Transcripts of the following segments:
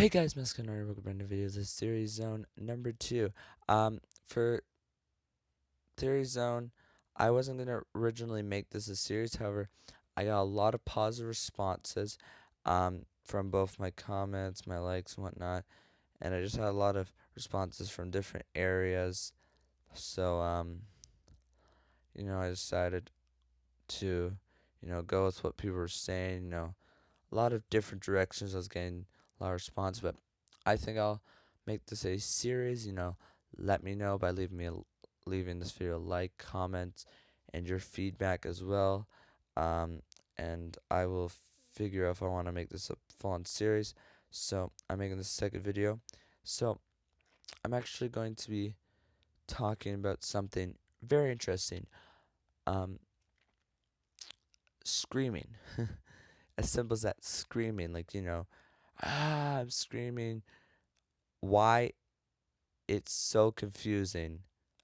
Hey guys, Mascanari, welcome back to video. This is Theory Zone number 2. For Theory Zone, I wasn't gonna originally make this a series. However, I got a lot of positive responses, from both my comments, my likes, and whatnot, and I just had a lot of responses from different areas. So, I decided to, go with what people were saying. A lot of different directions. I was getting a lot of response, but I think I'll make this a series. Let me know by leaving this video a like, comments, and your feedback as well. Um, and I will figure out if I want to make this a full-on series. So I'm making this second video. So I'm actually going to be talking about something very interesting. Um, Screaming. As simple as that, screaming. Like, I'm screaming. Why it's so confusing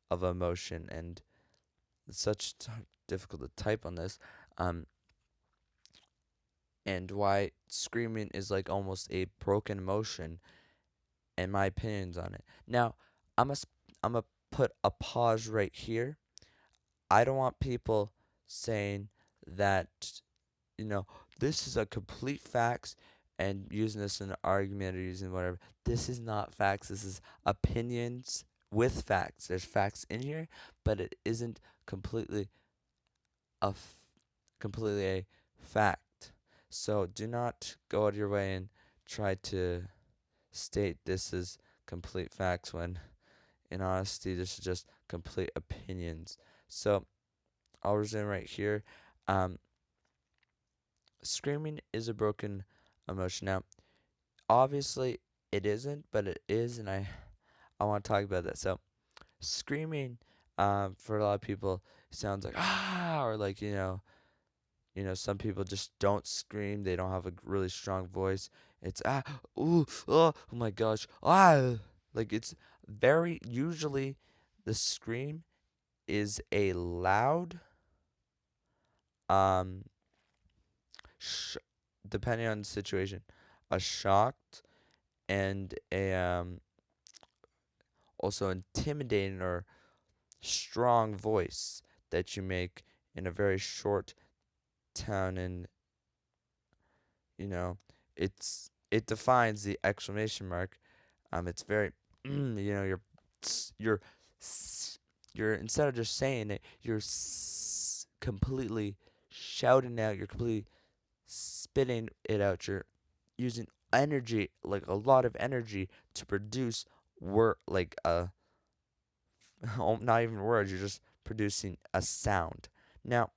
of emotion, and it's such difficult to type on this. Um, and why screaming is like almost a broken emotion, and my opinions on it. Now, I'm gonna put a pause right here. I don't want people saying that, you know, this is a complete facts and using this in an argument or using whatever. This is not facts. This is opinions with facts. There's facts in here, but it isn't a f- completely a fact. So do not go out of your way and try to state this is complete facts when in honesty this is just complete opinions. So I'll resume right here. Um, Screaming is a broken emotion. Now, obviously, it isn't, but it is, and I want to talk about that. So, screaming, for a lot of people, sounds like or like some people just don't scream. They don't have a really strong voice. It's ooh, oh my gosh, like it's very usually the scream is a loud, um, sh- depending on the situation, a shocked and a also intimidating or strong voice that you make in a very short tone, and you know it defines the exclamation mark. It's very you're you're instead of just saying it, you're completely shouting out, you're completely spitting it out, you're using energy, like a lot of energy, to produce word, like a not even words, you're just producing a sound. Now,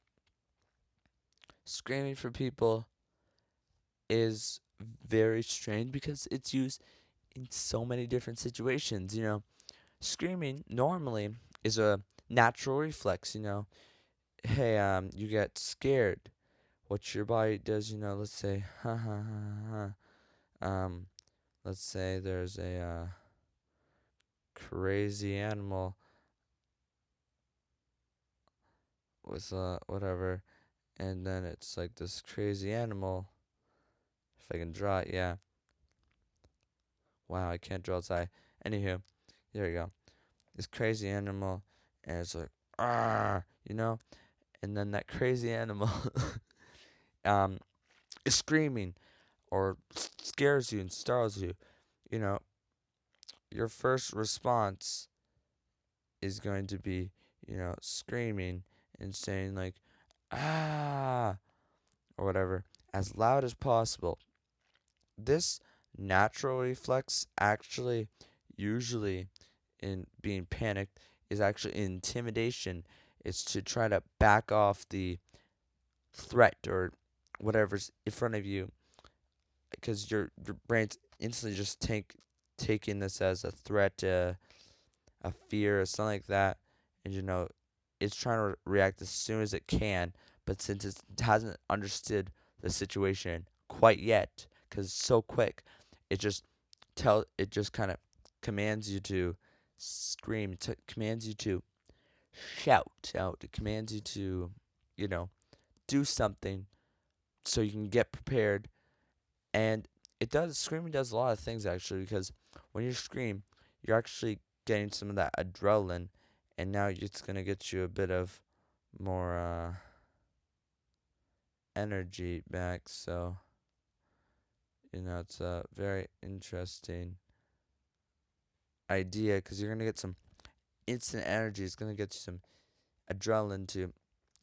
screaming for people is very strange because it's used in so many different situations. Screaming normally is a natural reflex. Hey, you get scared. What your body does, let's say, ha ha ha ha. Let's say there's a crazy animal with whatever, and then it's like this crazy animal. If I can draw it, yeah. Wow, I can't draw its eye. Anywho, there you go. This crazy animal, and it's like, and then that crazy animal, um, is screaming or scares you and startles you. You know, your first response is going to be, screaming and saying like, ah, or whatever, as loud as possible. This natural reflex actually, usually in being panicked, is actually intimidation. It's to try to back off the threat or whatever's in front of you, because your brain's instantly just taking this as a threat, a fear, or something like that, and it's trying to react as soon as it can. But since it hasn't understood the situation quite yet, because it's so quick, it just kind of commands you to scream, commands you to shout out, it commands you to, do something so you can get prepared. And Screaming does a lot of things actually, because when you scream, you're actually getting some of that adrenaline, and now it's gonna get you a bit of more energy back. So it's a very interesting idea, because you're gonna get some instant energy. It's gonna get you some adrenaline to,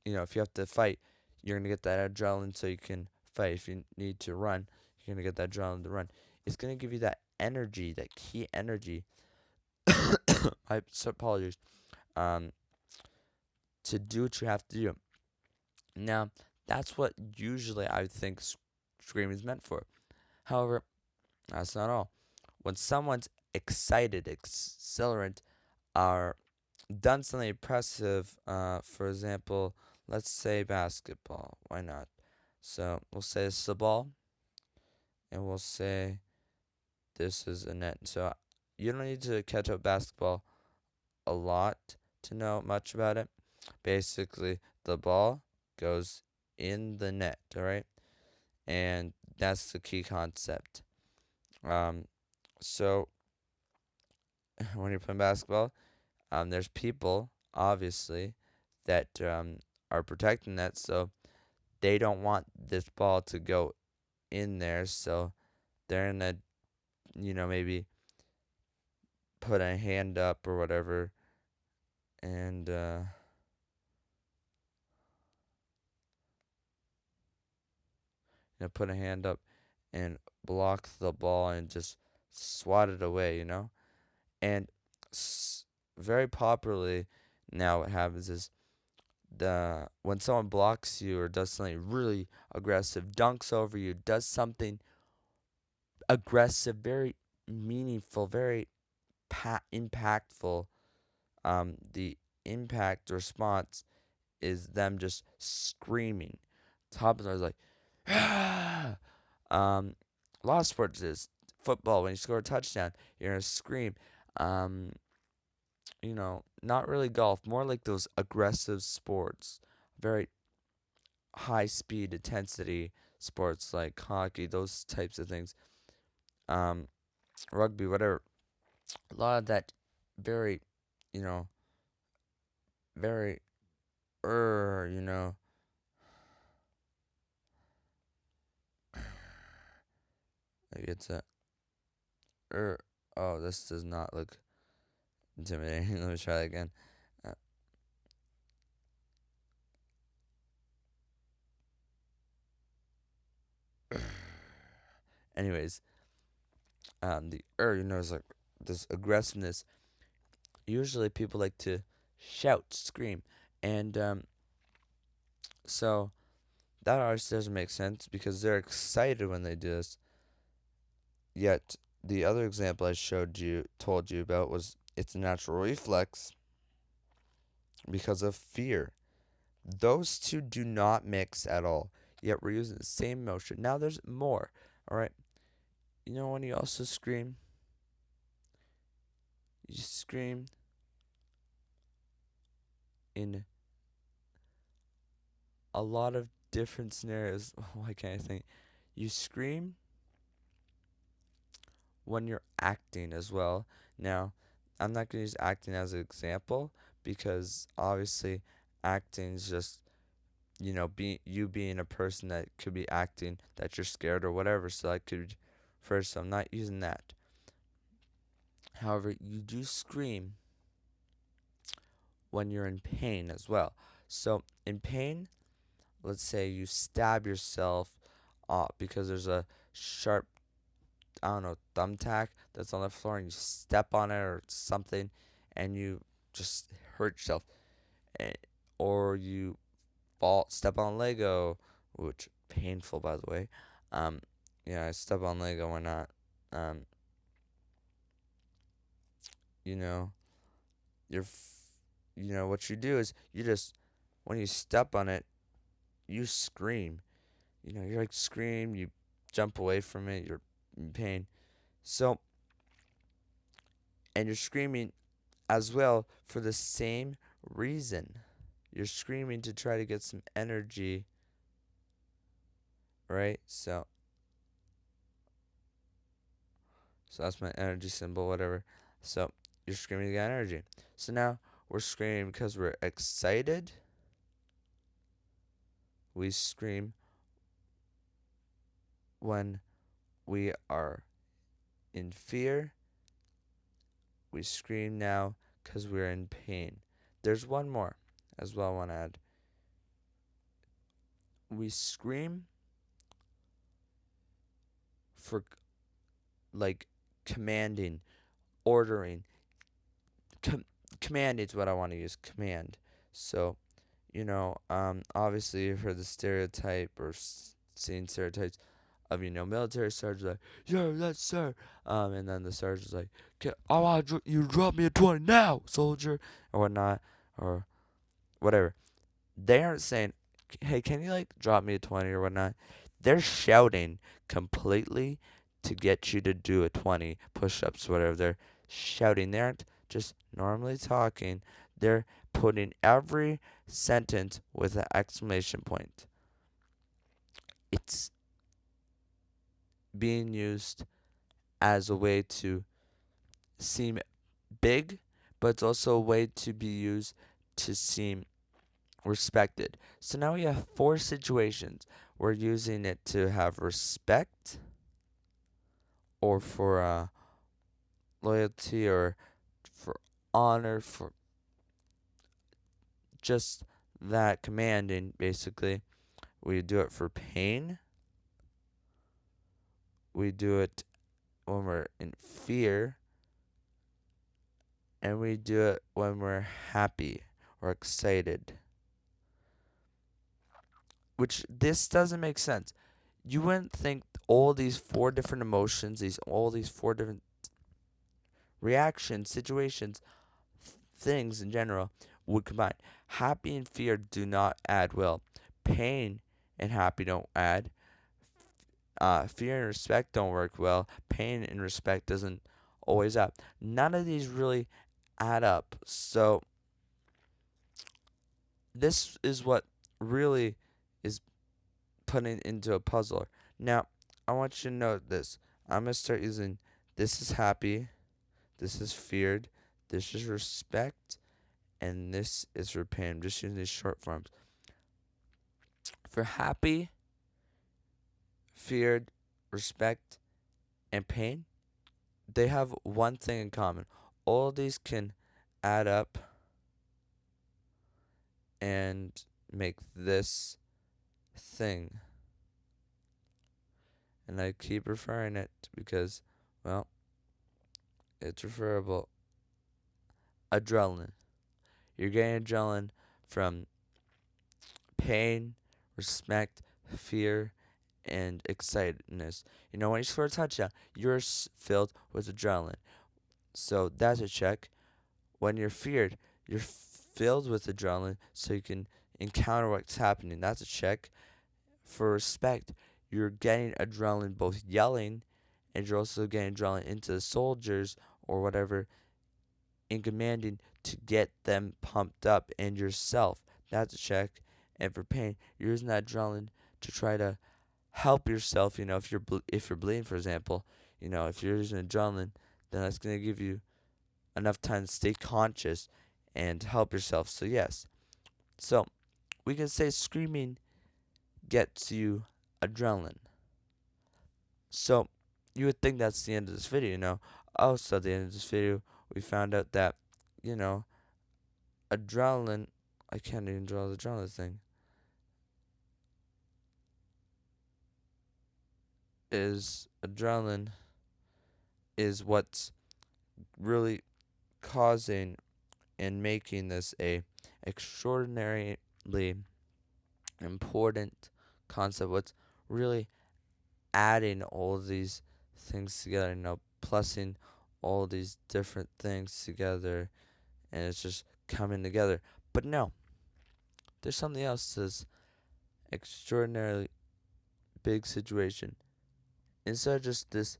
if you have to fight, you're gonna get that adrenaline so you can fight. If you need to run, you're gonna get that adrenaline to run. It's gonna give you that energy, that key energy. I so apologize. Um, to do what you have to do. Now, that's what usually I think screaming is meant for. However, that's not all. When someone's excited, accelerant, are done something impressive, for example, let's say basketball. Why not? So we'll say this is a ball, and we'll say this is a net. So you don't need to catch up basketball a lot to know much about it. Basically, the ball goes in the net, all right? And that's the key concept. Um, so when you're playing basketball, there's people, obviously, that are protecting that, so they don't want this ball to go in there, so they're gonna, maybe put a hand up or whatever, and put a hand up and block the ball and just swat it away, And very popularly now, what happens is when someone blocks you or does something really aggressive, dunks over you, does something aggressive, very meaningful, very impactful. The impact response is them just screaming. Top is like, ah! A lot of sports is football. When you score a touchdown, you're gonna scream. Um, not really golf, more like those aggressive sports, very high speed intensity sports like hockey, those types of things. Um, Rugby, whatever. A lot of that very, you know, very er, you know, like it's a er. Oh, this does not look intimidating. Let me try that again. Uh, anyways, the is like this aggressiveness. Usually, people like to shout, scream, and so that obviously doesn't make sense because they're excited when they do this. Yet the other example I told you about was it's a natural reflex because of fear. Those two do not mix at all. Yet we're using the same motion. Now there's more. All right. When you also scream, you scream in a lot of different scenarios. Why can't I think? You scream when you're acting as well. Now, I'm not going to use acting as an example because obviously acting is just, being a person that could be acting that you're scared or whatever. So I could, first, I'm not using that. However, you do scream when you're in pain as well. So in pain, let's say you stab yourself because there's a sharp, I don't know, thumbtack that's on the floor and you step on it or something and you just hurt yourself. Eh, Or you step on Lego, which painful by the way. Um, yeah, I step on Lego, why not? Um, you know, what you do is you just, when you step on it, you scream. You're like scream, you jump away from it, you're in pain. So, and you're screaming as well for the same reason. You're screaming to try to get some energy, right? So, So that's my energy symbol, whatever. So you're screaming to get energy. So now we're screaming because we're excited. We scream when we are in fear. We scream now because we're in pain. There's one more as well I want to add. We scream for like commanding, ordering. Com- Command is what I want to use. Command. So, obviously you've heard the stereotype or seen stereotypes of military sergeants like, yeah, that's sir. And then the sergeant's like, I want you to drop me a 20 now, soldier, or whatnot, or whatever. They aren't saying, hey, can you like drop me a 20 or whatnot? They're shouting completely to get you to do a 20 push-ups, whatever. They're shouting. They aren't just normally talking. They're putting every sentence with an exclamation point. It's being used as a way to seem big, but it's also a way to be used to seem respected. So now we have four situations. We're using it to have respect, or for loyalty, or for honor, for just that commanding, basically. We do it for pain. We do it when we're in fear. And we do it when we're happy or excited. Which this doesn't make sense. You wouldn't think all these four different emotions, all these four different reactions, situations, things in general would combine. Happy and fear do not add well. Pain and happy don't add. Fear and respect don't work well. Pain and respect doesn't always add. None of these really add up. So this is what really is putting into a puzzle. Now, I want you to note this. I'm going to start using this is happy, this is feared, this is respect, and this is for pain. I'm just using these short forms. For happy, feared, respect, and pain, they have one thing in common. All these can add up and make this thing. And I keep referring it because, well, it's referable. Adrenaline. You're getting adrenaline from pain, respect, fear, and excitedness. When you score a touchdown, you're filled with adrenaline. So that's a check. When you're feared, you're filled with adrenaline so you can encounter what's happening. That's a check. For respect, you're getting adrenaline both yelling, and you're also getting adrenaline into the soldiers or whatever in commanding to get them pumped up, and yourself. That's a check. And for pain, you're using that adrenaline to try to help yourself. If you're bleeding, for example, if you're using adrenaline, then that's gonna give you enough time to stay conscious and help yourself. So yes, so we can say screaming gets you adrenaline. So you would think that's the end of this video. Oh, so at the end of this video, we found out that you know adrenaline. I can't even draw the adrenaline thing. Is adrenaline is what's really causing and making this a extraordinarily important concept. What's really adding all these things together, plussing all these different things together, and it's just coming together. But no, there's something else to this extraordinarily big situation. Instead of just this,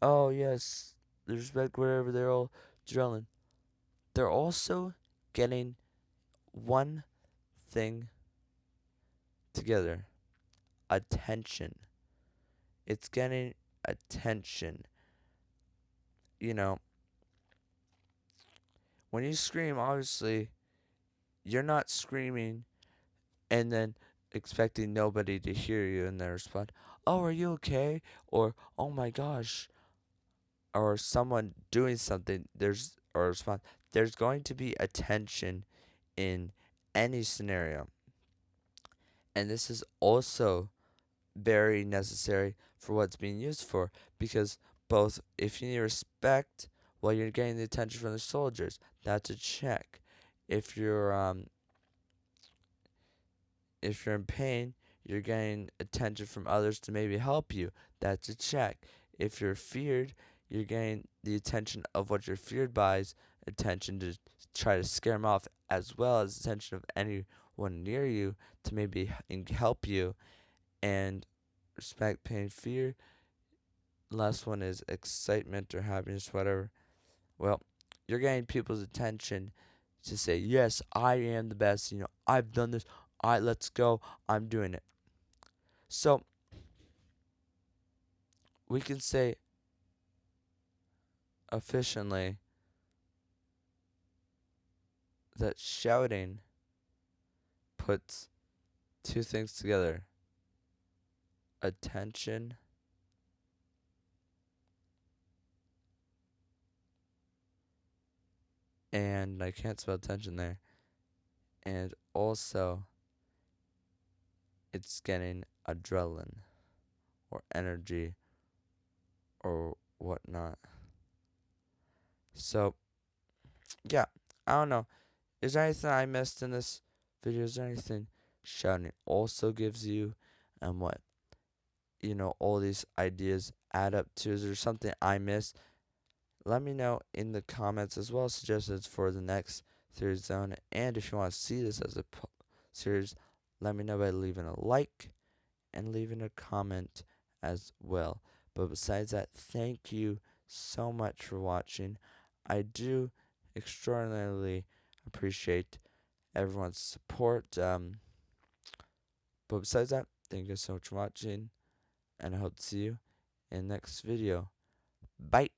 oh yes, the respect wherever they're all drilling, they're also getting one thing together: attention. It's getting attention. you know, when you scream, obviously, you're not screaming and then expecting nobody to hear you and then respond, "Oh, are you okay?" Or "Oh my gosh," or someone doing something. Or respond. There's going to be attention in any scenario, and this is also very necessary for what's being used for, because both if you need respect, well, you're getting the attention from the soldiers. That's a check. If you're if you're in pain, you're getting attention from others to maybe help you. That's a check. If you're feared, you're getting the attention of what you're feared by's attention to try to scare them off, as well as attention of anyone near you to maybe help you. And respect, pain, fear. Last one is excitement or happiness, whatever. Well, you're getting people's attention to say, "Yes, I am the best. I've done this. Let's go. I'm doing it." So we can say efficiently that shouting puts two things together: attention and I can't spell attention there. And also, it's getting adrenaline or energy or whatnot. So, yeah, I don't know. Is there anything I missed in this video? Is there anything shouting also gives you, and what all these ideas add up to? Is there something I missed? Let me know in the comments, as well as suggestions for the next series zone. And if you want to see this as a series, let me know by leaving a like and leaving a comment as well. But besides that, thank you so much for watching. I do extraordinarily appreciate everyone's support. But besides that, thank you so much for watching, and I hope to see you in the next video. Bye.